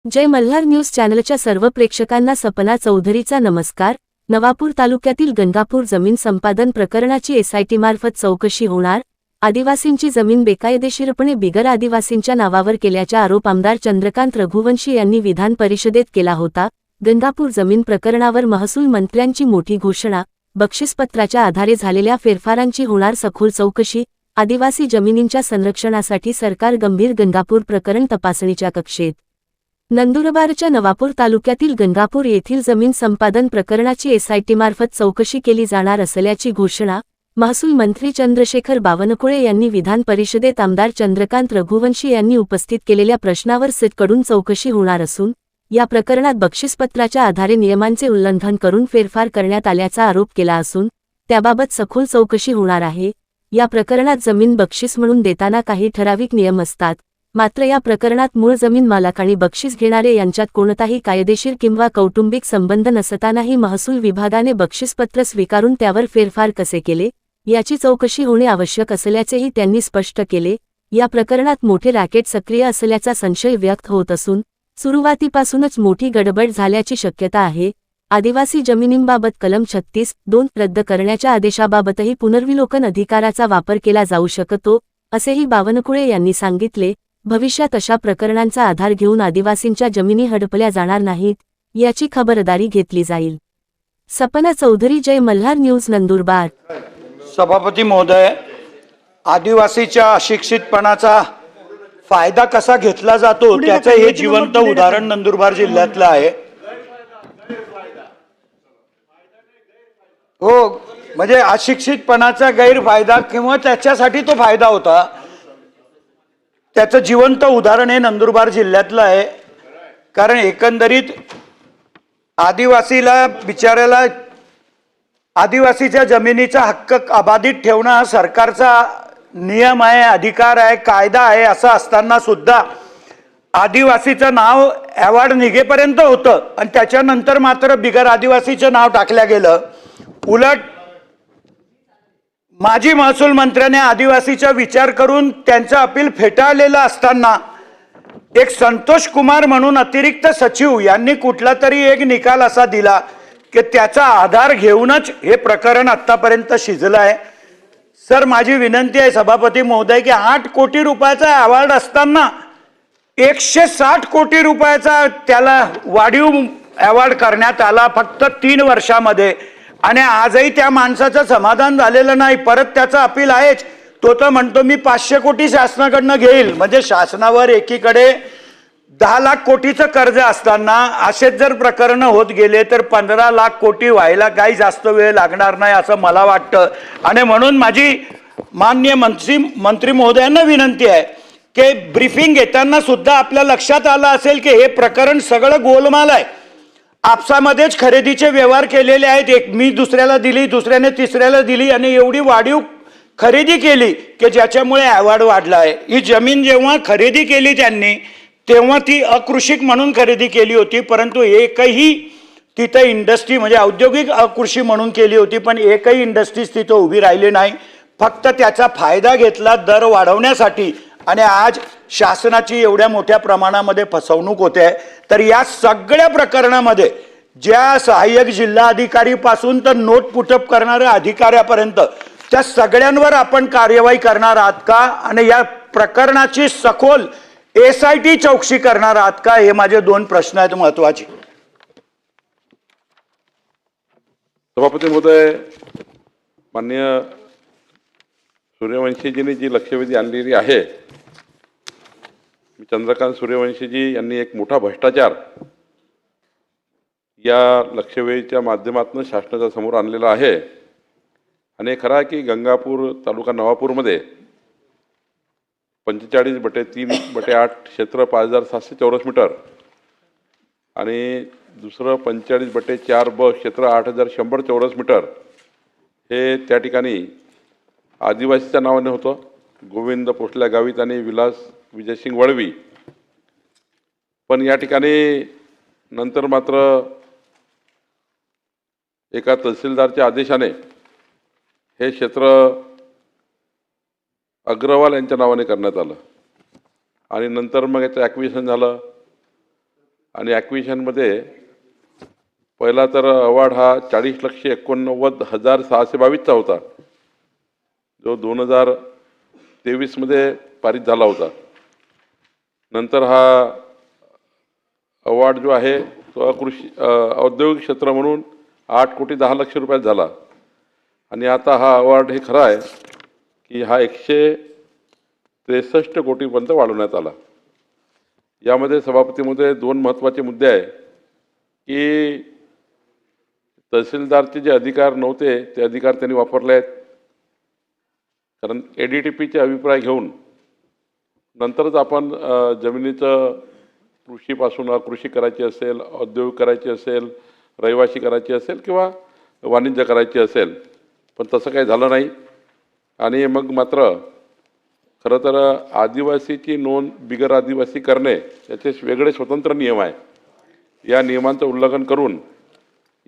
जय Malhar news चॅनलच्या सर्व प्रेक्षकांना सपना चौधरीचा नमस्कार। नवापूर तालुक्यातील गंगापूर जमीन संपादन प्रकरणाची एसआयटी मार्फत चौकशी होणार। आदिवासींची जमीन बेकायदेशीरपणे बिगर आदिवासींच्या नावावर केल्याचा आरोप आमदार चंद्रकांत रघुवंशी यांनी विधान परिषदेत केला होता। गंगापूर जमीन प्रकरणावर महसूल मंत्र्यांची मोठी घोषणा, बक्षीसपत्राच्या आधारे झालेल्या फेरफारांची होणार सखोल चौकशी, आदिवासी जमिनींच्या संरक्षणासाठी सरकार गंभीर, गंगापूर प्रकरण तपासणीच्या कक्षेत। नंदुरबारच्या नवापूर तालुक्यातील गंगापूर येथील जमीन संपादन प्रकरणाची एसआयटी मार्फत चौकशी केली जाणार असल्याची घोषणा महसूल मंत्री चंद्रशेखर बावनकुळे यांनी विधान परिषदेत आमदार चंद्रकांत रघुवंशी यांनी उपस्थित केलेल्या प्रश्नावर सीटकडून चौकशी होणार असून या प्रकरणात बक्षीसपत्राच्या आधारे नियमांचे उल्लंघन करून फेरफार करण्यात आल्याचा आरोप केला असून त्याबाबत सखोल चौकशी होणार आहे। या प्रकरणात जमीन बक्षीस म्हणून देताना काही ठराविक नियम असतात, मात्र या प्रकरणात मूळ जमीन मालक आणि बक्षीस घेणारे यांच्यात कोणताही कायदेशीर किंवा कौटुंबिक संबंध नसतानाही महसूल विभागाने बक्षीसपत्र स्वीकारून त्यावर फेरफार कसे केले याची चौकशी होणे आवश्यक असल्याचेही त्यांनी स्पष्ट केले। या प्रकरणात मोठे रॅकेट सक्रिय असल्याचा संशय व्यक्त होत असून सुरुवातीपासूनच मोठी गडबड झाल्याची शक्यता आहे। आदिवासी जमिनींबाबत कलम 36(2) रद्द करण्याच्या आदेशाबाबतही पुनर्विलोकन अधिकाराचा वापर केला जाऊ शकतो, असेही बावनकुळे यांनी सांगितले। भविष्यात अशा प्रकरणांचा आधार घेऊन आदिवासींच्या जमिनी हडपल्या जाणार नाहीत याची खबरदारी घेतली जाईल। सपना चौधरी, जय मल्हार न्यूज, नंदुरबार। सभापती महोदय, आदिवासीच्या अशिक्षितपणाचा फायदा कसा घेतला जातो त्याचं हे जिवंत उदाहरण नंदुरबार जिल्ह्यातलं आहे। हो, म्हणजे अशिक्षितपणाचा गैरफायदा किंवा त्याच्यासाठी तो फायदा होता, त्याचं जिवंत उदाहरण हे नंदुरबार जिल्ह्यातलं आहे। कारण एकंदरीत आदिवासीला बिचाऱ्याला आदिवासीच्या जमिनीचा हक्क अबाधित ठेवणं हा सरकारचा नियम आहे, अधिकार आहे, कायदा आहे। असं असताना सुद्धा आदिवासीचं नाव अवॉर्ड निघेपर्यंत होतं आणि त्याच्यानंतर मात्र बिगर आदिवासीचं नाव टाकलं गेलं। उलट माजी महसूल मंत्र्याने आदिवासीचा विचार करून त्यांचं अपील फेटाळलेलं असताना एक संतोष कुमार म्हणून अतिरिक्त सचिव यांनी कुठला तरी एक निकाल असा दिला की त्याचा आधार घेऊनच हे प्रकरण आतापर्यंत शिजलं आहे। सर, माझी विनंती आहे सभापती महोदय की 8 कोटी रुपयाचा अवॉर्ड असताना 160 कोटी रुपयाचा त्याला वाढीव अवॉर्ड करण्यात आला फक्त 3 वर्षामध्ये, आणि आजही त्या माणसाचं समाधान झालेलं नाही। परत त्याचा अपील आहेच, तो तर म्हणतो मी 500 कोटी शासनाकडनं घेईल। म्हणजे शासनावर एकीकडे 10 लाख कोटीचं कर्ज असताना असेच जर प्रकरण होत गेले तर 15 लाख कोटी व्हायला काही जास्त वेळ लागणार नाही असं मला वाटतं। आणि म्हणून माझी माननीय मंत्री महोदयांना विनंती आहे की ब्रीफिंग घेताना सुद्धा आपल्या लक्षात आलं असेल की हे प्रकरण सगळं गोलमाल आहे। आपसामध्येच खरेदीचे व्यवहार केलेले आहेत, एक मी दुसऱ्याला दिली, दुसऱ्याने तिसऱ्याला दिली आणि एवढी वाढीव खरेदी केली की ज्याच्यामुळे अवॉर्ड वाढला आहे। ही जमीन जेव्हा खरेदी केली त्यांनी तेव्हा ती अकृषिक म्हणून खरेदी केली होती, परंतु एकही तिथं इंडस्ट्री म्हणजे औद्योगिक अकृषी म्हणून केली होती, पण एकही इंडस्ट्रीज तिथं उभी राहिली नाही। फक्त त्याचा फायदा घेतला दर वाढवण्यासाठी आणि आज शासनाची एवढ्या मोठ्या प्रमाणामध्ये फसवणूक होते आहे। तर या सगळ्या प्रकरणामध्ये ज्या सहाय्यक जिल्हाधिकारी पासून तर नोट पुटअप करणाऱ्या अधिकाऱ्यापर्यंत त्या सगळ्यांवर आपण कार्यवाही करणार आहात का आणि या प्रकरणाची सखोल एसआयटी चौकशी करणार आहात का, हे माझे 2 प्रश्न आहेत महत्त्वाचे। सभापती महोदय, माननीय सूर्यवंशीजींनी जी लक्षवेधी आणलेली आहे, चंद्रकांत सूर्यवंशीजी यांनी एक मोठा भ्रष्टाचार या लक्षवेधीच्या माध्यमातून शासनाच्या समोर आणलेला आहे। आणि खरं आहे की गंगापूर तालुका नवापूरमध्ये 45/3/8 क्षेत्र 5700 चौरस मीटर आणि दुसरं 45/4 क्षेत्र 8100 चौरस मीटर हे त्या ठिकाणी आदिवासीच्या नावाने होतं, गोविंद पोचल्या गावित आणि विलास विजयसिंग वळवी। पण या ठिकाणी नंतर मात्र एका तहसीलदारच्या आदेशाने हे क्षेत्र अग्रवाल यांच्या नावाने करण्यात आलं आणि नंतर मग याचं ॲक्विजिशन झालं आणि ॲक्विजिशनमध्ये पहिला तर अवॉर्ड हा 40,89,622चा होता, जो 2023मध्ये पारित झाला होता. नंतर हा अवॉर्ड जो आहे तो औद्योगिक क्षेत्र म्हणून 8,10,00,000 रुपयात झाला आणि आता हा अवॉर्ड हे खरं आहे की हा 163 कोटीपर्यंत वाढवण्यात आला. यामध्ये सभापती महोदय 2 महत्त्वाचे मुद्दे आहे की तहसीलदारचे जे अधिकार नव्हते ते अधिकार त्यांनी वापरले आहेत, कारण ADTPचे अभिप्राय घेऊन नंतरच आपण जमिनीचं कृषीपासून अकृषी करायची असेल, औद्योगिक करायची असेल, रहिवासी करायची असेल किंवा वाणिज्य करायची असेल, पण तसं काही झालं नाही. आणि मग मात्र खरं तर आदिवासीची नोंद बिगर आदिवासी करणे याचे वेगळे स्वतंत्र नियम आहे. या नियमांचं उल्लंघन करून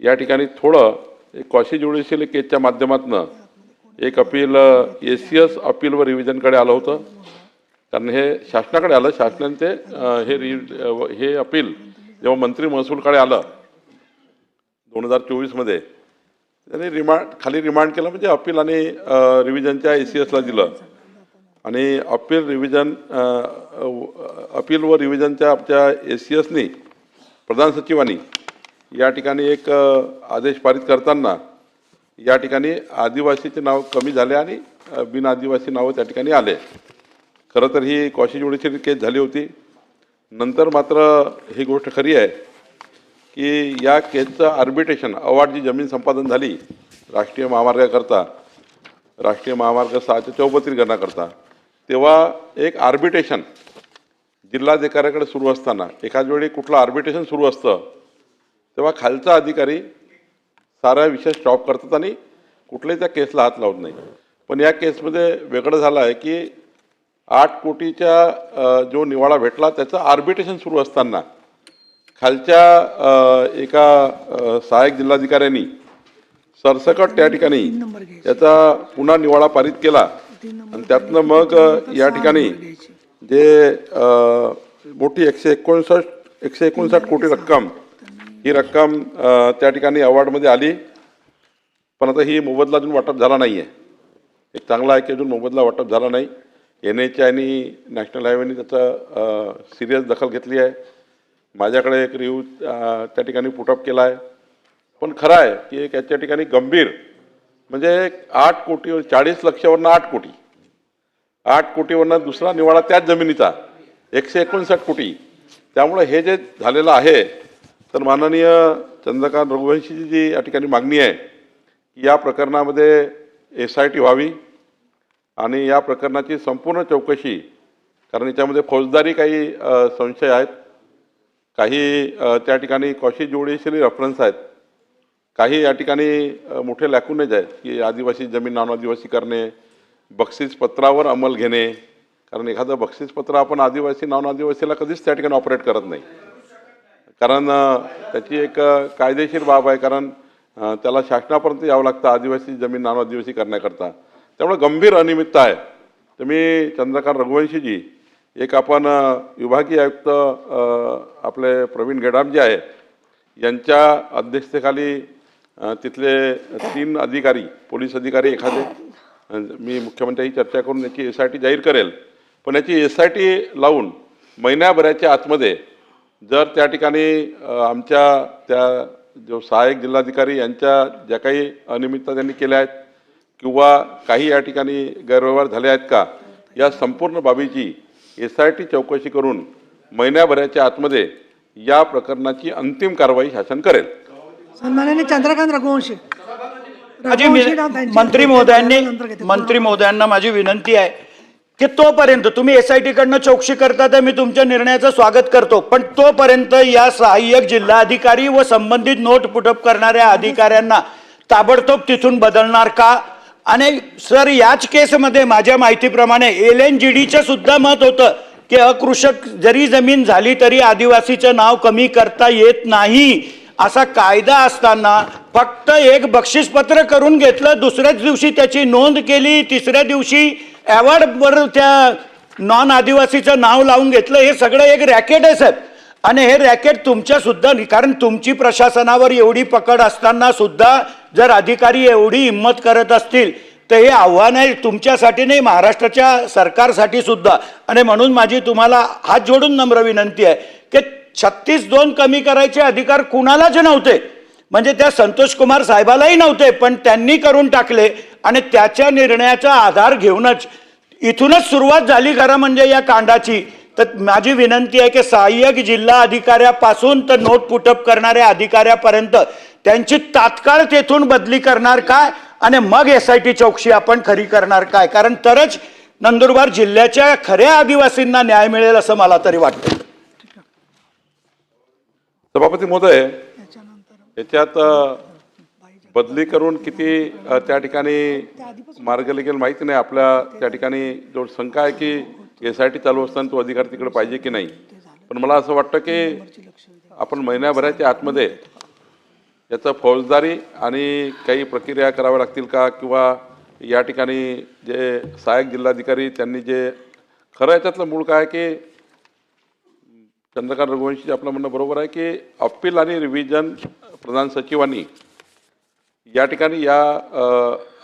या ठिकाणी थोडं एक क्वाशी ज्युडिशियल केसच्या माध्यमातून एक अपील ACS अपील व रिव्हिजनकडे आलं होतं, कारण हे शासनाकडे आलं. शासनाने ते हे अपील जेव्हा मंत्री महसूलकडे आलं 2024मध्ये, त्यांनी खाली रिमांड केलं, म्हणजे अपील आणि रिव्हिजनच्या ACSला दिलं आणि अपील व रिव्हिजनच्या आमच्या ACSनी प्रधान सचिवांनी या ठिकाणी एक आदेश पारित करताना या ठिकाणी आदिवासीचे नाव कमी झाले आणि बिन आदिवासी नावं त्या ठिकाणी आले. खरं तर ही क्वाशी ज्युडिशियल केस झाली होती. नंतर मात्र ही गोष्ट खरी आहे की या केसचं आर्बिट्रेशन अवॉर्ड जी जमीन संपादन झाली राष्ट्रीय महामार्गाकरता, राष्ट्रीय महामार्ग 6च्या चौपदरीकरणाकरता, तेव्हा एक आर्बिट्रेशन जिल्हाधिकाऱ्याकडे सुरू असताना एखाद वेळी कुठलं आर्बिट्रेशन सुरू असतं तेव्हा खालचा अधिकारी सारा विषय स्टॉप करतात आणि कुठल्याही त्या केसला हात लावत नाही. पण या केसमध्ये वेगळं झालं आहे की 8 कोटीचा जो निवाडा भेटला त्याचं आर्बिट्रेशन सुरू असताना खालच्या एका सहाय्यक जिल्हाधिकाऱ्यांनी सरसकट त्या ठिकाणी याचा पुन्हा निवाडा पारित केला आणि त्यातनं मग या ठिकाणी जे मोठी 159 कोटी रक्कम, ही रक्कम त्या ठिकाणी अवॉर्डमध्ये आली. पण आता ही मोबदला अजून वाटप झाला नाही आहे. एक चांगला आहे की अजून मोबदला वाटप झाला नाही. NHAI आणि नॅशनल हायवेने त्याचा सिरियस दखल घेतली आहे. माझ्याकडे एक रिव्ह्यू त्या ठिकाणी पुटअप केला आहे. पण खरं आहे की एक याच्या ठिकाणी गंभीर, म्हणजे 8 कोटी 40 लक्षावरनं 8 कोटी, 8 कोटीवरनं दुसरा निवाडा त्याच जमिनीचा 159 कोटी. त्यामुळे हे जे झालेलं आहे, तर माननीय चंद्रकांत रघुवंशीची जी या ठिकाणी मागणी आहे की या प्रकरणामध्ये SIT व्हावी आणि या प्रकरणाची संपूर्ण चौकशी, कारण याच्यामध्ये फौजदारी काही संशय आहेत, काही त्या ठिकाणी क्वाशी ज्युडिशियल रेफरन्स आहेत, काही या ठिकाणी मोठे लॅकुनेज आहेत की आदिवासी जमीन नॉन आदिवासी करणे, बक्षीसपत्रावर अंमल घेणे, कारण एखादं बक्षीसपत्र आपण आदिवासी नॉन आदिवासीला कधीच त्या ठिकाणी ऑपरेट करत नाही, कारण त्याची एक कायदेशीर बाब आहे, कारण त्याला शासनापर्यंत यावं लागतं आदिवासी जमीन नॉन आदिवासी करण्याकरता. त्यामुळे गंभीर अनियमितता आहे. तर मी चंद्रकांत रघुवंशीजी, एक आपण विभागीय आयुक्त आपले प्रवीण गेडाम जे आहे यांच्या अध्यक्षतेखाली तिथले 3 अधिकारी, पोलीस अधिकारी एखादे, मी मुख्यमंत्र्यांशी चर्चा करून याची SIT जाहीर करेल. पण याची SIT लावून महिन्याभराच्या आतमध्ये जर त्या ठिकाणी आमच्या त्या जो सहाय्यक जिल्हाधिकारी यांच्या ज्या काही अनियमितता त्यांनी केल्या आहेत किंवा काही या ठिकाणी गैरव्यवहार झाले आहेत का, या संपूर्ण बाबीची SIT चौकशी करून महिन्याभराच्या आतमध्ये या प्रकरणाची अंतिम कारवाई शासन करेल. सन्माननीय चंद्रकांत रघुवंशी. मंत्री महोदयांना माझी विनंती आहे की तोपर्यंत तुम्ही SIT कडनं चौकशी करता तर मी तुमच्या निर्णयाचं स्वागत करतो, पण तोपर्यंत या सहाय्यक जिल्हाधिकारी व संबंधित नोट पुटअप करणाऱ्या अधिकाऱ्यांना ताबडतोब तिथून बदलणार का? आणि सर, याच केसमध्ये माझ्या माहितीप्रमाणे LNGDचं सुद्धा मत होतं की अकृषक जरी जमीन झाली तरी आदिवासीचं नाव कमी करता येत नाही, असा कायदा असताना फक्त एक बक्षीसपत्र करून घेतलं, दुसऱ्याच दिवशी त्याची नोंद केली, तिसऱ्या दिवशी अवॉर्डवर त्या नॉन आदिवासीचं नाव लावून घेतलं. हे सगळं एक रॅकेट आहे साहेब. आणि हे रॅकेट तुमच्या सुद्धा, कारण तुमची प्रशासनावर एवढी पकड असताना सुद्धा जर अधिकारी एवढी हिंमत करत असतील तर हे आव्हान आहे तुमच्यासाठी नाही, महाराष्ट्राच्या सरकारसाठी सुद्धा. आणि म्हणून माझी तुम्हाला हात जोडून नम्र विनंती आहे की 36-2 कमी करायचे अधिकार कुणालाच नव्हते, म्हणजे त्या संतोष कुमार साहेबालाही नव्हते, पण त्यांनी करून टाकले. आणि त्याच्या निर्णयाचा आधार घेऊनच इथूनच सुरुवात झाली खरं म्हणजे या कांडाची. तर माझी विनंती आहे की सहाय्यक जिल्हा अधिकाऱ्यापासून तर नोट पुटअप करणाऱ्या अधिकाऱ्यापर्यंत त्यांची तात्काळ तेथून बदली करणार काय आणि मग SIT चौकशी आपण खरी करणार काय, कारण तरच नंदुरबार जिल्ह्याच्या खऱ्या आदिवासींना न्याय मिळेल असं मला तरी वाटतं. सभापती महोदय, याच्यात बदली करून किती त्या ठिकाणी मार्ग लागेल माहिती नाही. आपल्या त्या ठिकाणी जो शंका आहे की SIT चालू असताना तो अधिकारी तिकडे पाहिजे की नाही, पण मला असं वाटतं की आपण महिन्याभराच्या आतमध्ये याचं फौजदारी आणि काही प्रक्रिया कराव्या लागतील का, किंवा या ठिकाणी जे सहाय्यक जिल्हाधिकारी त्यांनी जे खरं याच्यातलं मूळ काय की चंद्रकांत रघुवंशी आपलं म्हणणं बरोबर आहे की अपील आणि रिव्हिजन प्रधान सचिवांनी या ठिकाणी या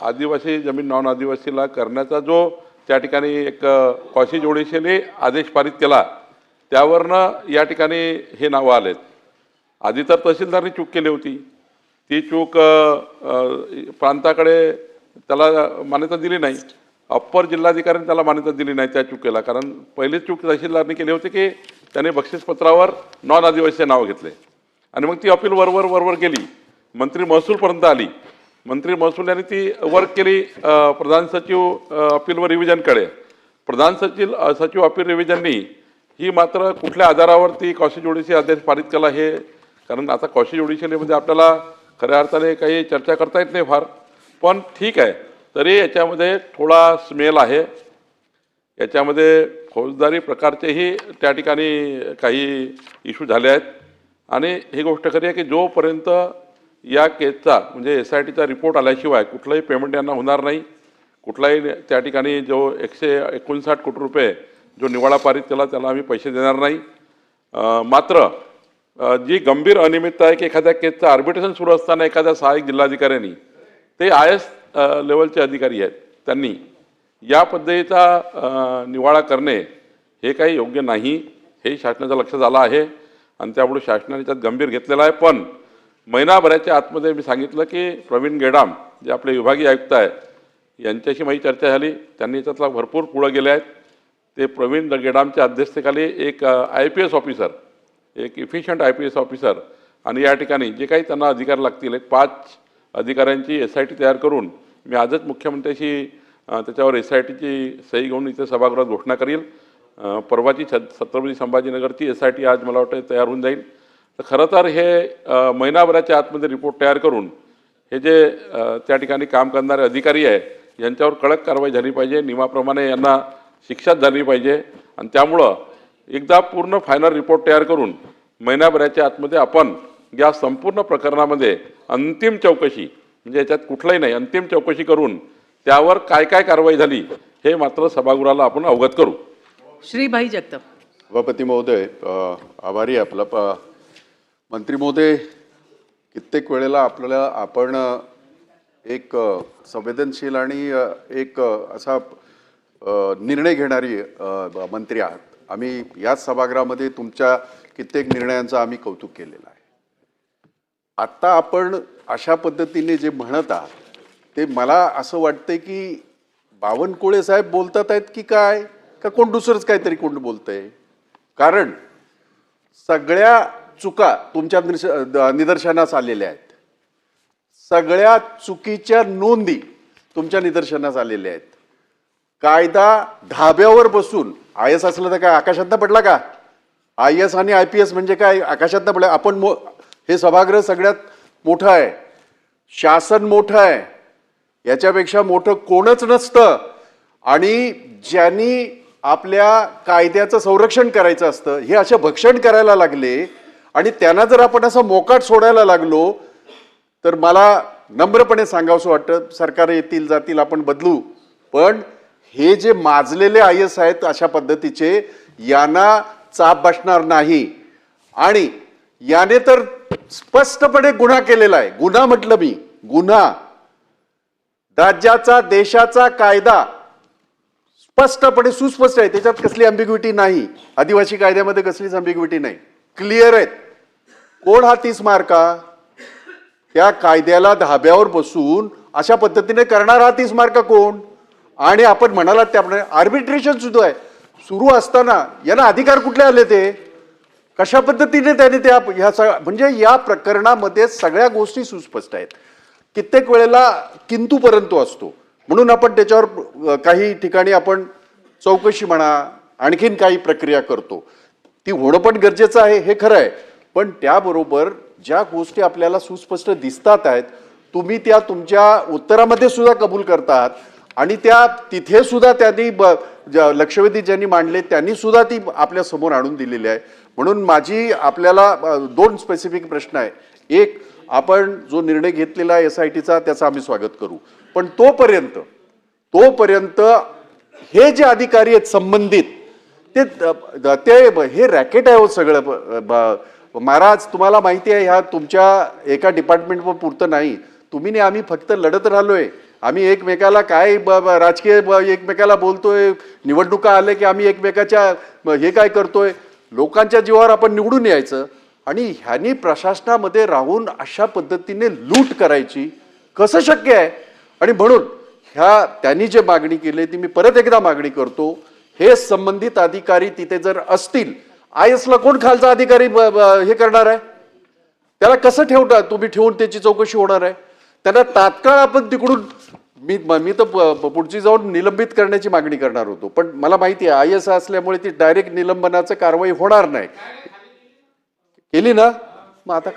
आदिवासी जमीन नॉन आदिवासीला करण्याचा जो त्या ठिकाणी एक कॉशी जोडीशीने आदेश पारित केला, त्यावरनं या ठिकाणी हे नावं आलेत. आधी तर तहसीलदारनी चूक केली होती, ती चूक प्रांताकडे त्याला मान्यता दिली नाही, अप्पर जिल्हाधिकाऱ्यांनी त्याला मान्यता दिली नाही त्या चुकीला. कारण पहिली चूक तहसीलदारनी केली होती की त्याने बक्षीसपत्रावर नॉन आदिवासीचे नाव घेतले आणि मग ती अपील वरवर गेली, मंत्री महसूलपर्यंत आली. मंत्री महसूल यांनी ती वर्क केली प्रधान सचिव अपीलवर रिव्हिजनकडे. प्रधान सचिव अपील रिव्हिजननी ही मात्र कुठल्या आधारावर ती कॉशी जोडीशी आदेश पारित केला हे, कारण आता कॉशी जोडीशीमध्ये आपल्याला खऱ्या अर्थाने काही चर्चा करता येत नाही फार, पण ठीक आहे. तरी याच्यामध्ये थोडा स्मेल आहे, याच्यामध्ये फौजदारी प्रकारचेही त्या ठिकाणी काही इश्यू झाले आहेत. आणि ही गोष्ट खरी आहे की जोपर्यंत या केसचा म्हणजे SITचा रिपोर्ट आल्याशिवाय कुठलंही पेमेंट यांना होणार नाही. कुठलाही त्या ठिकाणी जो 159 कोटी रुपये जो निवाडा पारित केला त्याला आम्ही पैसे देणार नाही. मात्र जी गंभीर अनियमितता आहे की एखाद्या केसचं आर्बिट्रेशन सुरू असताना एखाद्या सहाय्यक जिल्हाधिकाऱ्यांनी, ते IS लेवलचे अधिकारी आहेत, त्यांनी या पद्धतीचा निवाडा करणे हे काही योग्य नाही, हे शासनाच्या लक्षात आलं आहे आणि त्यामुळे शासनाने त्यात गंभीर घेतलेला आहे. पण महिनाभराच्या आतमध्ये मी सांगितलं की प्रवीण गेडाम जे आपले विभागीय आयुक्त आहेत यांच्याशी माझी चर्चा झाली, त्यांनी त्यातला भरपूर पुढं गेले आहेत. ते प्रवीण गेडामच्या अध्यक्षतेखाली एक IPS ऑफिसर, एक इफिशियंट IPS ऑफिसर आणि या ठिकाणी जे काही त्यांना अधिकार लागतील एक 5 अधिकाऱ्यांची SIT तयार करून मी आजच मुख्यमंत्र्यांशी त्याच्यावर SITची सही घेऊन इथे सभागृहात घोषणा करील. परवाची छत्रपती संभाजीनगरची SIT आज मला वाटतं तयार होऊन जाईल. तर खरं तर हे महिनाभराच्या आतमध्ये रिपोर्ट तयार करून हे जे त्या ठिकाणी काम करणारे अधिकारी आहे यांच्यावर कडक कारवाई झाली पाहिजे, नियमाप्रमाणे यांना शिक्षा झाली पाहिजे. आणि त्यामुळं एकदा पूर्ण फायनल रिपोर्ट तयार करून महिनाभराच्या आतमध्ये आपण या संपूर्ण प्रकरणामध्ये अंतिम चौकशी, म्हणजे याच्यात कुठलंही नाही, अंतिम चौकशी करून त्यावर काय काय कारवाई झाली हे मात्र सभागृहाला आपण अवगत करू. श्री भाई जगताप. सभापती महोदय, आभारी आहे आपला. मंत्री महोदय, कित्येक वेळेला आपण एक संवेदनशील आणि एक असा निर्णय घेणारी मंत्री आहात. आम्ही याच सभागृहामध्ये तुमच्या कित्येक निर्णयांचं आम्ही कौतुक केलेलं आहे. आत्ता आपण अशा पद्धतीने जे म्हणत आहात ते मला असं वाटतंय की बावनकुळे साहेब बोलतात आहेत की काय, का कोण दुसरंच काहीतरी कोण बोलतंय. कारण सगळ्या चुका तुमच्या निदर्शनास आलेल्या आहेत, सगळ्या चुकीच्या नोंदी तुमच्या निदर्शनास आलेल्या आहेत. कायदा धाब्यावर बसून IS असलं तर काय आकाशातनं पडला का? IS आणि IPS म्हणजे काय आकाशातनं पडलं? आपण हे सभागृह सगळ्यात मोठं आहे, शासन मोठं आहे, याच्यापेक्षा मोठं कोणच नसतं. आणि ज्यांनी आपल्या कायद्याचं संरक्षण करायचं असतं हे असे भक्षण करायला लागले आणि त्यांना जर आपण असं मोकाट सोडायला लागलो तर मला नम्रपणे सांगावंसं वाटतं, सरकार येतील जातील आपण बदलू, पण हे जे माजलेले IAS आहेत अशा पद्धतीचे, यांना चाप बसणार नाही. आणि याने तर स्पष्टपणे गुन्हा केलेला आहे. गुन्हा म्हटलं मी, गुन्हा. राज्याचा देशाचा कायदा स्पष्टपणे सुस्पष्ट आहे, त्याच्यात कसली अँबिग्युटी नाही. आदिवासी कायद्यामध्ये कसलीच अँबिग्युटी नाही, क्लिअर आहेत. कोण हा 30 मार्का? त्या कायद्याला धाब्यावर बसून अशा पद्धतीने करणार हा 30 मार्का कोण? आणि आपण म्हणालात त्याप्रमाणे आर्बिट्रेशन सुद्धा आहे. सुरू असताना यांना अधिकार कुठले आले? ते कशा पद्धतीने त्याने त्या म्हणजे या प्रकरणामध्ये सगळ्या गोष्टी सुस्पष्ट आहेत. कित्येक वेळेला किंतु परंतु असतो, म्हणून आपण त्याच्यावर काही ठिकाणी आपण चौकशी म्हणा, आणखीन काही प्रक्रिया करतो. ती होणं पण गरजेचं आहे, हे खरं आहे. पण त्याबरोबर ज्या गोष्टी आपल्याला सुस्पष्ट दिसतात आहेत, तुम्ही त्या तुमच्या उत्तरामध्ये सुद्धा कबूल करतात. आणि त्या तिथे सुद्धा त्यांनी लक्षवेधी ज्यांनी मांडले त्यांनी सुद्धा ती आपल्या समोर आणून दिलेली आहे. म्हणून माझी आपल्याला 2 स्पेसिफिक प्रश्न आहे. एक, आपण जो निर्णय घेतलेला आहे SITचा त्याचं आम्ही स्वागत करू, पण तोपर्यंत हे जे अधिकारी आहेत संबंधित ते हे रॅकेट आहे हो सगळं. महाराज, तुम्हाला माहिती आहे, ह्या तुमच्या एका डिपार्टमेंटवर पुरतं नाही. तुम्ही नाही, आम्ही फक्त लढत राहिलोय. आम्ही एकमेकाला काय राजकीय एकमेकाला बोलतोय, निवडणुका आले की आम्ही एकमेकाच्या हे काय करतोय. लोकांच्या जीवावर आपण निवडून यायचं आणि ह्यांनी प्रशासनामध्ये राहून अशा पद्धतीने लूट करायची कसं शक्य आहे? आणि म्हणून त्यांनी जे मागणी केली ती मी परत एकदा मागणी करतो. हे संबंधित अधिकारी तिथे जर असतील, IAS ला कोण खालचा अधिकारी हे करणार आहे? त्याला कसं ठेवता तुम्ही? ठेवून त्याची चौकशी होणार आहे? त्यांना तात्काळ आपण तिकडून मी तर पुढची जाऊन निलंबित करण्याची मागणी करणार होतो, पण मला माहिती आहे IAS असल्यामुळे ती डायरेक्ट निलंबनाचं कारवाई होणार नाही. केली ना? मग आता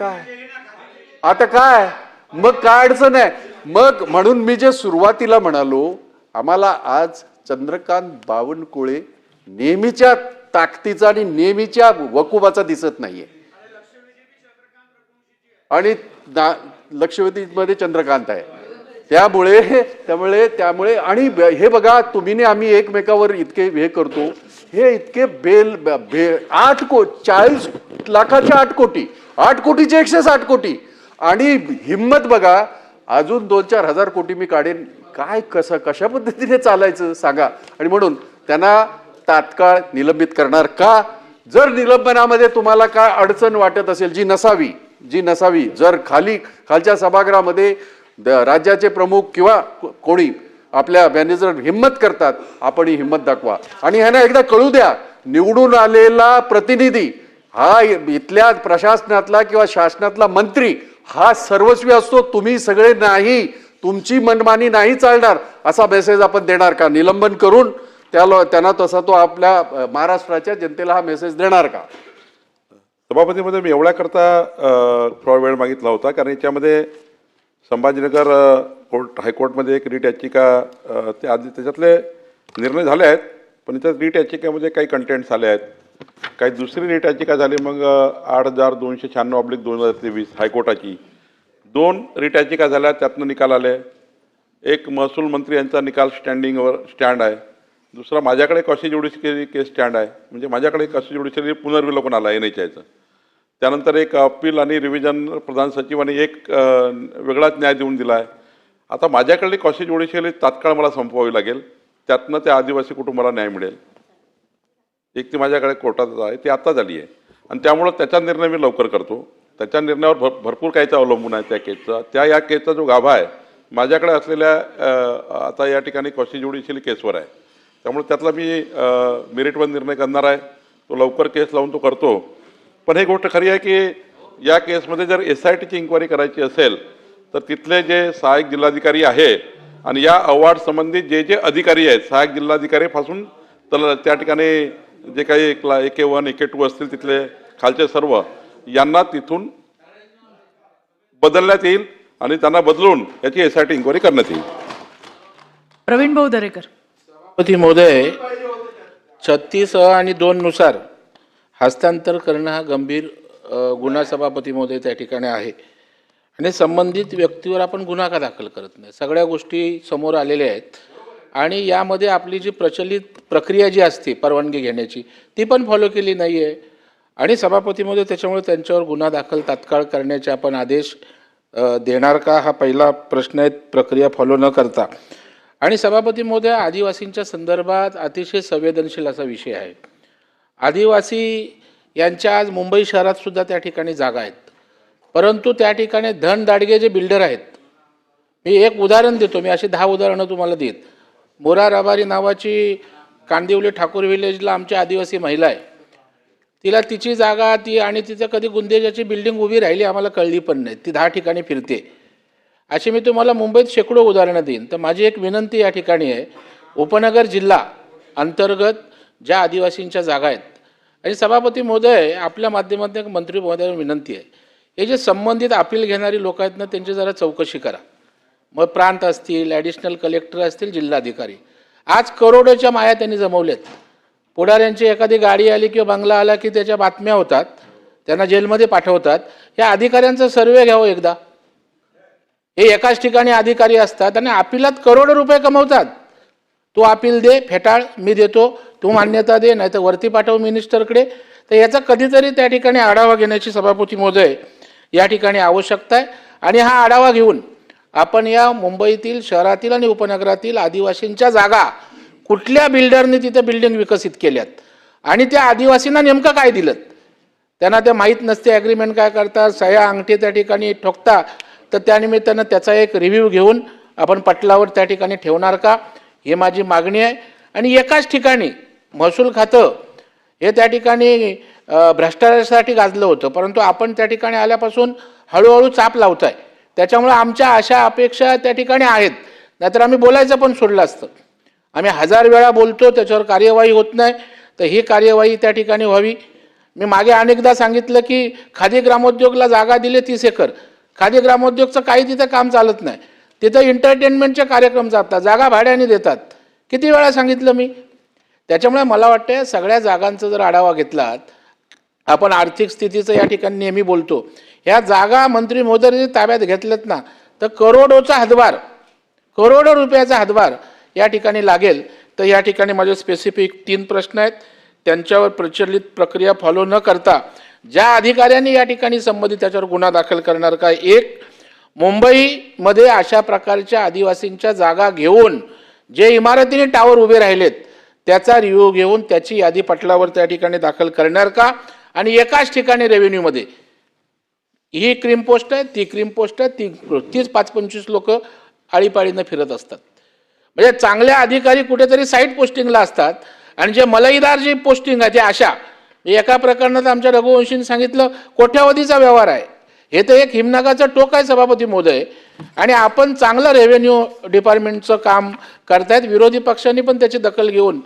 काय मग काय अडचण आहे? मग म्हणून मी जे सुरुवातीला म्हणालो, आम्हाला आज चंद्रकांत बावनकुळे नेहमीच्या ताकदीचा आणि नेहमीच्या वकुबाचा दिसत नाहीये. आणि लक्षवेधीमध्ये चंद्रकांत आहे. त्यामुळे आणि हे बघा, तुम्ही आम्ही एकमेकावर इतके हे करतो, हे इतके 40 लाखाचे 8 कोटी, 8 कोटीचे 160 कोटी. आणि हिम्मत बघा, अजून 2-4 हजार कोटी मी काढेन. काय कशा पद्धतीने चालायचं सांगा? आणि म्हणून त्यांना तात्काळ निलंबित करणार का? जर निलंबनामध्ये तुम्हाला काय अडचण वाटत असेल जी नसावी, जर खालच्या सभागृहामध्ये राज्याचे प्रमुख किंवा कोणी आपल्या मॅनेजर हिम्मत करतात, आपण ही हिम्मत दाखवा. आणि ह्यांना एकदा कळू द्या, निवडून आलेला प्रतिनिधी हा इथल्या प्रशासनातला किंवा शासनातला मंत्री हा सर्वस्वी असतो. तुम्ही सगळे नाही, तुमची मनमानी नाही चालणार असा मेसेज आपण देणार का? निलंबन करून त्यांना तसा तो आपल्या महाराष्ट्राच्या जनतेला हा मेसेज देणार का? सभापतीमध्ये मी एवढ्याकरता थोडा वेळ मागितला होता, कारण याच्यामध्ये संभाजीनगर हायकोर्टमध्ये एक रीट याचिका त्याच्यातले निर्णय झाले आहेत, पण त्याच्यात रीट याचिकेमध्ये काही कंटेंट्स आले आहेत. काही दुसरी रीट याचिका झाली, मग 8,296/2023 हायकोर्टाची 2 रीट याचिका झाल्या, त्यातनं निकाल आले. एक महसूल मंत्री यांचा निकाल स्टँड आहे. दुसरा माझ्याकडे कॉशी ज्युडिशियरी केस स्टँड आहे, म्हणजे माझ्याकडे कॉशी ज्युडिशियरी पुनर्विलोकन आला NHAचं. त्यानंतर एक अपील आणि रिव्हिजन प्रधान सचिवांनी एक वेगळाच न्याय देऊन दिला आहे. आता माझ्याकडली कॉशी ज्युडिशियरी तात्काळ मला संपवावी लागेल, त्यातनं त्या आदिवासी कुटुंबाला न्याय मिळेल. एक ती माझ्याकडे कोर्टात आहे, ती आत्ता झाली आहे, आणि त्यामुळं त्याचा निर्णय मी लवकर करतो. त्याच्या निर्णयावर भरपूर काहीचं अवलंबून आहे त्या केसचा. या केसचा जो गाभा आहे माझ्याकडे असलेल्या आता या ठिकाणी कॉशी ज्युडिशियरी केसवर आहे, त्यामुळे त्यातला मी मेरिटवर निर्णय करणार आहे. तो लवकर केस लावून तो करतो. पण ही गोष्ट खरी आहे की या केसमध्ये जर SITची इन्क्वायरी करायची असेल तर तिथले जे सहाय्यक जिल्हाधिकारी आहे आणि या अवॉर्ड संबंधित जे अधिकारी आहेत, सहाय्यक जिल्हाधिकारीपासून तर त्या ठिकाणी जे काही AK1 AK2 असतील तिथले खालचे सर्व, यांना तिथून बदलण्यात येईल आणि त्यांना बदलून याची SIT इन्क्वायरी करण्यात येईल. प्रवीण भाऊ दरेकर. सभापती महोदय, 36(अ) आणि 2 नुसार हस्तांतर करणं हा गंभीर गुन्हा सभापती महोदय त्या ठिकाणी आहे. आणि संबंधित व्यक्तीवर आपण गुन्हा का दाखल करत नाही? सगळ्या गोष्टी समोर आलेल्या आहेत. आणि यामध्ये आपली जी प्रचलित प्रक्रिया जी असते परवानगी घेण्याची ती पण फॉलो केली नाही आहे. आणि सभापती महोदय त्याच्यामुळे त्यांच्यावर गुन्हा दाखल तात्काळ करण्याचे आपण आदेश देणार का हा पहिला प्रश्न आहे, प्रक्रिया फॉलो न करता. आणि सभापती महोदय, आदिवासींच्या संदर्भात अतिशय संवेदनशील असा विषय आहे. आदिवासी यांच्या आज मुंबई शहरात सुद्धा त्या ठिकाणी जागा आहेत, परंतु त्या ठिकाणी धनदाडगे जे बिल्डर आहेत, मी एक उदाहरण देतो, मी अशी 10 उदाहरणं तुम्हाला देत. मोरा रबारी नावाची कांदिवली ठाकूर विलेजला आमची आदिवासी महिला आहे. तिला तिची जागा ती आणि तिथं कधी गुंदेजाची बिल्डिंग उभी राहिली आम्हाला कळली पण नाही. ती 10 ठिकाणी फिरते. अशी मी तुम्हाला मुंबईत शेकडो उदाहरणं देईन. तर माझी एक विनंती या ठिकाणी आहे, उपनगर जिल्हा अंतर्गत ज्या आदिवासींच्या जागा आहेत, आणि सभापती महोदय आपल्या माध्यमातून एक मंत्री महोदयांना विनंती आहे, हे जे संबंधित अपील घेणारी लोक आहेत ना त्यांची जरा चौकशी करा. मग प्रांत असतील, ॲडिशनल कलेक्टर असतील, जिल्हाधिकारी, आज करोडोच्या माया त्यांनी जमवल्यात. पुढाऱ्यांची एखादी गाडी आली किंवा बंगला आला की त्याच्या बातम्या होतात, त्यांना जेलमध्ये पाठवतात. या अधिकाऱ्यांचा सर्वे घ्यावं एकदा. हे एकाच ठिकाणी अधिकारी असतात आणि अपिलात करोडो रुपये कमवतात. तू अपील दे, फेटाळ, मी देतो, तू मान्यता दे, नाही तर वरती पाठव मिनिस्टरकडे. तर याचा कधीतरी त्या ठिकाणी आढावा घेण्याची सभापती महोदय या ठिकाणी आवश्यकता आहे. आणि हा आढावा घेऊन आपण या मुंबईतील, शहरातील आणि उपनगरातील आदिवासींच्या जागा कुठल्या बिल्डरने तिथे बिल्डिंग विकसित केल्यात आणि त्या आदिवासींना नेमकं काय दिलं, त्यांना ते माहीत नसते, ॲग्रीमेंट काय करतात, सह्या अंगठी त्या ठिकाणी ठोकता. तर त्यानिमित्तानं त्याचा एक रिव्ह्यू घेऊन आपण पटलावर त्या ठिकाणी ठेवणार का, ही माझी मागणी आहे. आणि एकाच ठिकाणी महसूल खातं हे त्या ठिकाणी भ्रष्टाचारासाठी गाजलं होतं, परंतु आपण त्या ठिकाणी आल्यापासून हळूहळू चाप लावत आहे. त्याच्यामुळे आमच्या आशा अपेक्षा त्या ठिकाणी आहेत, नाहीतर आम्ही बोलायचं पण सोडलं असतं. आम्ही 1000 वेळा बोलतो, त्याच्यावर कार्यवाही होत नाही. तर ही कार्यवाही त्या ठिकाणी व्हावी. मी मागे अनेकदा सांगितलं की खादी ग्रामोद्योगला जागा दिले 30 एकर. खादी ग्रामोद्योगचं काही तिथं काम चालत नाही. तिथं एंटरटेनमेंटचे कार्यक्रम चालतात, जागा भाड्याने देतात. किती वेळा सांगितलं मी. त्याच्यामुळे मला वाटतं सगळ्या जागांचा जर आढावा घेतलात, आपण आर्थिक स्थितीचं या ठिकाणी नेहमी बोलतो, ह्या जागा मंत्री महोदयांनी ताब्यात घेतल्यात ना तर करोडोचा हातभार, करोडो रुपयाचा हातभार या ठिकाणी लागेल. तर या ठिकाणी माझे स्पेसिफिक 3 प्रश्न आहेत. त्यांच्यावर प्रचलित प्रक्रिया फॉलो न करता ज्या अधिकाऱ्यांनी या ठिकाणी संबंधित त्याच्यावर गुन्हा दाखल करणार का. एक, मुंबईमध्ये अशा प्रकारच्या आदिवासींच्या जागा घेऊन जे इमारतीने टावर उभे राहिलेत त्याचा रिव्ह्यू घेऊन त्याची यादी पटलावर त्या ठिकाणी दाखल करणार का. आणि एकाच ठिकाणी रेव्हेन्यूमध्ये ही क्रीम पोस्ट आहे, ती क्रीम पोस्ट आहे, तीच 5-25 लोक आळीपाळीनं फिरत असतात. म्हणजे चांगल्या अधिकारी कुठेतरी साईड पोस्टिंगला असतात आणि जे मलईदार जी पोस्टिंग आहे ते अशा. एका प्रकरणात आमच्या रघुवंशींनी सांगितलं कोट्यावधीचा व्यवहार आहे. हे तर एक हिमनगाचं टोक आहे सभापती महोदय. आणि आपण चांगलं रेव्हेन्यू डिपार्टमेंटचं काम करतायत, विरोधी पक्षांनी पण त्याची दखल घेऊन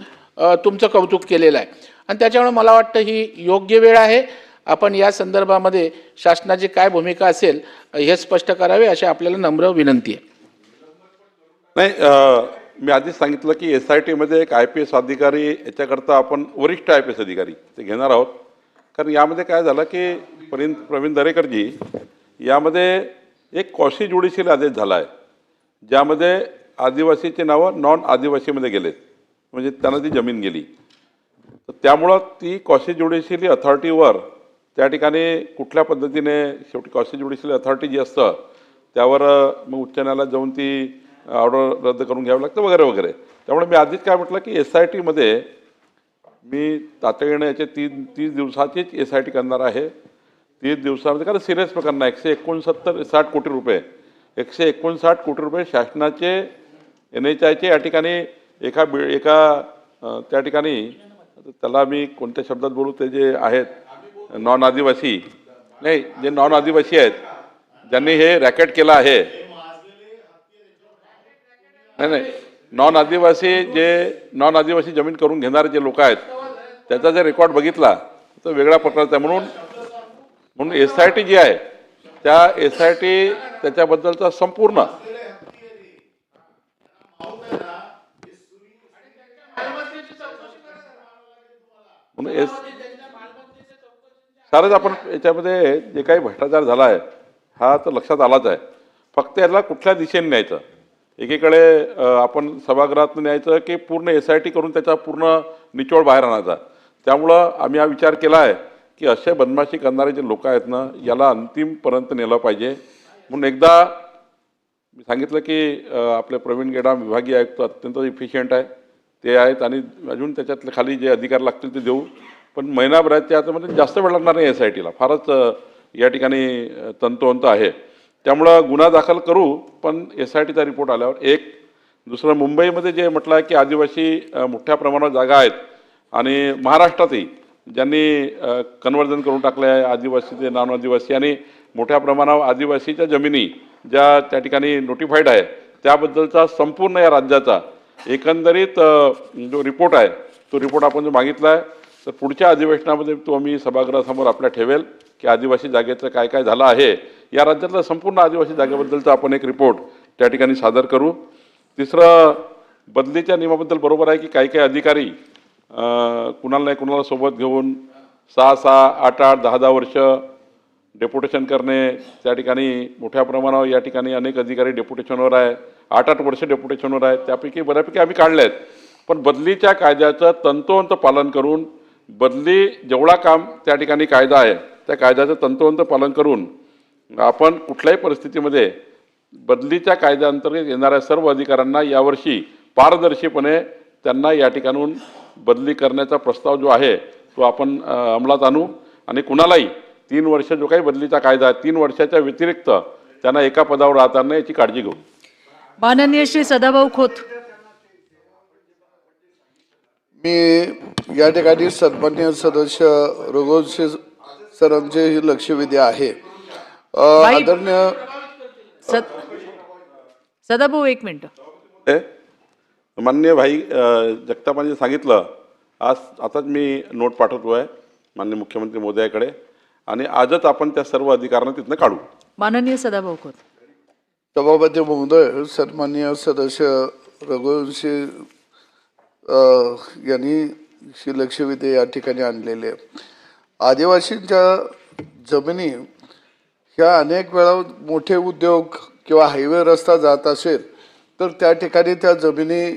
तुमचं कौतुक केलेलं आहे. आणि त्याच्यामुळे मला वाटतं ही योग्य वेळ आहे. आपण या संदर्भामध्ये शासनाची काय भूमिका असेल हे स्पष्ट करावे अशी आपल्याला नम्र विनंती आहे. नाही, मी आधीच सांगितलं की SITमध्ये एक IPS अधिकारी, याच्याकरता आपण वरिष्ठ IPS अधिकारी ते घेणार आहोत. कारण यामध्ये काय झालं की प्रवीण दरेकरजी, यामध्ये एक कॉशी ज्युडिशियल आदेश झाला आहे ज्यामध्ये आदिवासीची नावं नॉन आदिवासीमध्ये गेलेत, म्हणजे त्यांना ती जमीन गेली. तर त्यामुळं ती कॉशी ज्युडिशियली अथॉरिटीवर त्या ठिकाणी कुठल्या पद्धतीने, शेवटी कॉशी ज्युडिशियल अथॉरिटी जी असतं त्यावर मग उच्च न्यायालयात जाऊन ती ऑर्डर रद्द करून घ्यावं लागतं वगैरे वगैरे. त्यामुळे मी आधीच काय म्हटलं की SITमध्ये मी तातडीनं याचे 30 दिवसाचीच SIT करणार आहे. 30 दिवसामध्ये, कारण सिरियस प्रकरण आहे. 169 कोटी रुपये, 159 कोटी रुपये शासनाचे NHIचे या ठिकाणी एका त्या ठिकाणी, त्याला मी कोणत्या शब्दात बोलू, ते जे आहेत नॉन आदिवासी, नाही जे नॉन आदिवासी आहेत ज्यांनी हे रॅकेट केलं आहे, नाही नॉन आदिवासी जमीन करून घेणारे जे लोक आहेत त्याचा जर रेकॉर्ड बघितला तर वेगळा प्रकारचा आहे. म्हणून SIT जी आहे त्या SIT त्याच्याबद्दलचा संपूर्ण म्हणून सारच आपण याच्यामध्ये जे काही भ्रष्टाचार झाला आहे हा तर लक्षात आलाच आहे. फक्त याला कुठल्या दिशेने न्यायचं एकीकडे आपण सभागृहात न्यायचं की पूर्ण SIT करून त्याचा पूर्ण निचोड बाहेर आणायचा. त्यामुळं आम्ही हा विचार केला आहे की असे बदमाशी करणारे जे लोक आहेत ना, याला अंतिमपर्यंत नेलं पाहिजे. म्हणून एकदा मी सांगितलं की आपले प्रवीण गेडाम विभागीय आयुक्त अत्यंत इफिशियंट आहे, ते आहेत आणि अजून त्याच्यातले खाली जे अधिकार लागतील ते देऊ. पण महिनाभराच्या आतमध्ये जास्त वेळ लागणार नाही SITला, फारच या ठिकाणी तंतोतंत आहे. त्यामुळं गुन्हा दाखल करू, पण SITचा रिपोर्ट आल्यावर. एक दुसरं, मुंबईमध्ये जे म्हटलं आहे की आदिवासी मोठ्या प्रमाणावर जागा आहेत आणि महाराष्ट्रातही ज्यांनी कन्वर्जन करून टाकले आहे आदिवासी ते नॉन आदिवासी, आणि मोठ्या प्रमाणावर आदिवासीच्या जमिनी ज्या त्या ठिकाणी नोटिफाईड आहे, त्याबद्दलचा संपूर्ण या राज्याचा एकंदरीत जो रिपोर्ट आहे, तो रिपोर्ट आपण जो मागितला आहे, तर पुढच्या अधिवेशनामध्ये तो मी सभागृहासमोर आपल्या ठेवेल की आदिवासी जागेचं काय काय झालं आहे. या राज्यातलं संपूर्ण आदिवासी जागेबद्दलचा आपण एक रिपोर्ट त्या ठिकाणी सादर करू. तिसरं, बदलीच्या नियमाबद्दल बरोबर आहे की काही काही अधिकारी कुणाला नाही कुणाला सोबत घेऊन 6-6, 8-8, 10-10 वर्ष डेप्युटेशन करणे, त्या ठिकाणी मोठ्या प्रमाणावर या ठिकाणी अनेक अधिकारी डेप्युटेशनवर आहे, 8-8 वर्ष डेप्युटेशनवर आहेत. त्यापैकी बऱ्यापैकी आम्ही काढले आहेत. पण बदलीच्या कायद्याचं तंतोतंत पालन करून, बदली जेवढा काम त्या ठिकाणी कायदा आहे त्या कायद्याचं तंतोतंत पालन करून आपण कुठल्याही परिस्थितीमध्ये बदलीच्या कायद्याअंतर्गत येणाऱ्या सर्व अधिकाऱ्यांना यावर्षी पारदर्शीपणे त्यांना या ठिकाणून बदली करण्याचा प्रस्ताव जो आहे तो आपण अंमलात आणू. आणि कुणालाही 3 वर्ष जो काही बदलीचा कायदा आहे, 3 वर्षाच्या व्यतिरिक्त त्यांना एका पदावर राहता नाही याची काळजी घेऊ. माननीय श्री सदाभाऊ खोत. मी या ठिकाणी सन्माननीय सदस्य रघुवंशी सरांचे ही लक्षवेधी आहे. आदरणीय सदाभाऊ, 1 मिनिट. माननीय भाई जगतापांनी सांगितलं, आताच मी नोट पाठवतो आहे माननीय मुख्यमंत्री महोदयाकडे, आणि आजच आपण त्या सर्व अधिकाऱ्यांना तिथनं काढू. माननीय सदाभाऊ खोत. सभापती महोदय, सन्माननीय सदस्य रघुवंशी यांनी ही लक्षवेधी या ठिकाणी आणलेली आहे. आदिवासींच्या जमिनी ह्या अनेक वेळा मोठे उद्योग किंवा हायवे रस्ता जात असेल तर त्या ठिकाणी त्या जमिनी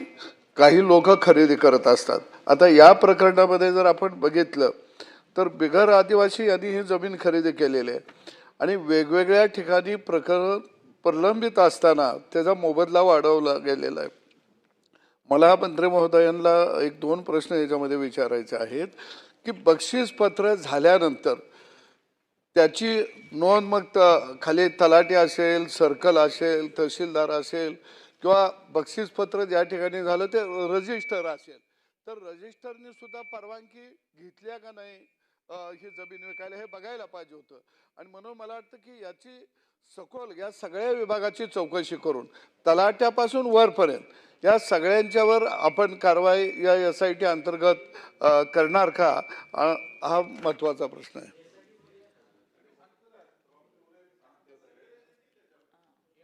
काही लोक खरेदी करत असतात. आता या प्रकरणामध्ये जर आपण बघितलं तर बिगर आदिवासी यांनी ही जमीन खरेदी केलेली आहे आणि वेगवेगळ्या ठिकाणी प्रकरण प्रलंबित असताना त्याचा मोबदला वाढवला गेलेला आहे. मला मंत्री महोदयांना 1-2 प्रश्न याच्यामध्ये विचारायचे आहेत की बक्षीसपत्र झाल्यानंतर त्याची नोंद मग खाली तलाठी असेल, सर्कल असेल, तहसीलदार असेल किंवा बक्षीसपत्र ज्या ठिकाणी झालं ते रजिस्टर असेल, तर रजिस्टरने सुद्धा परवानगी घेतल्या का नाही ही जमीन विकायला हे बघायला पाहिजे होतं. आणि म्हणून मला वाटतं की याची सखोल या सगळ्या विभागाची चौकशी करून तलाट्यापासून वरपर्यंत या सगळ्यांच्यावर आपण कारवाई या SIT अंतर्गत करणार का, हा महत्त्वाचा प्रश्न आहे.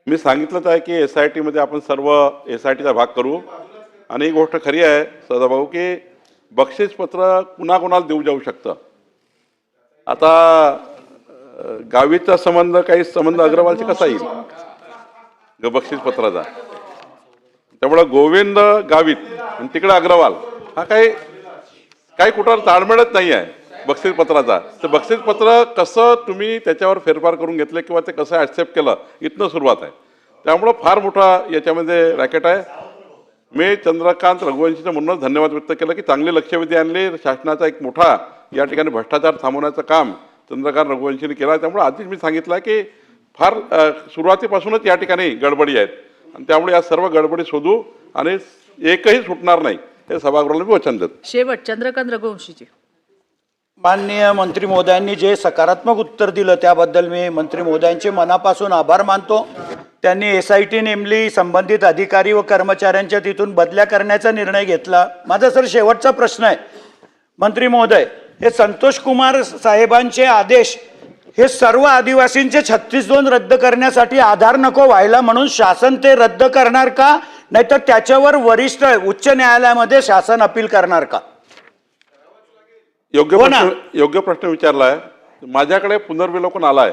मी सांगितलंच आहे की SITमध्ये आपण सर्व SITचा भाग करू. आणि ही गोष्ट खरी आहे सदाभाऊ की बक्षीसपत्र कुणाकुणाला देऊ जाऊ शकतं. आता गावीचा संबंध अग्रवालशी कसा येईल बक्षीसपत्राचा? त्यामुळं गोविंद गावित आणि तिकडे अग्रवाल हा काही कुठं ताळमेळच नाही आहे बक्षीसपत्राचा. तर बक्षीसपत्र कसं तुम्ही त्याच्यावर फेरफार करून घेतले किंवा ते कसं ॲक्सेप्ट केलं इथनं सुरुवात आहे. त्यामुळं फार मोठा याच्यामध्ये रॅकेट आहे. मी चंद्रकांत रघुवंशीचं म्हणूनच धन्यवाद व्यक्त केलं की चांगली लक्षवेधी आणली. शासनाचा एक मोठा या ठिकाणी भ्रष्टाचार थांबवण्याचं काम चंद्रकांत रघुवंशीने केला. त्यामुळे आधीच मी सांगितलं की फार सुरुवातीपासूनच या ठिकाणी गडबडी आहेत आणि त्यामुळे या सर्व गडबडी शोधू आणि एकही सुटणार नाही हे सभागृहाला मी वचन देतो. शेवट चंद्रकांत रघुवंशीजी. माननीय मंत्री महोदयांनी जे सकारात्मक उत्तर दिलं त्याबद्दल मी मंत्री महोदयांचे मनापासून आभार मानतो. त्यांनी SIT नेमली, संबंधित अधिकारी व कर्मचाऱ्यांच्या तिथून बदल्या करण्याचा निर्णय घेतला. माझा सर शेवटचा प्रश्न आहे मंत्री महोदय, हे संतोष कुमार साहेबांचे आदेश हे सर्व आदिवासींचे 36-2 रद्द करण्यासाठी आधार नको व्हायला म्हणून शासन ते रद्द करणार का, नाहीतर त्याच्यावर वरिष्ठ उच्च न्यायालयामध्ये शासन अपील करणार का? योग्य प्रश्न विचारलाय. माझ्याकडे पुनर्विलोकन आलाय.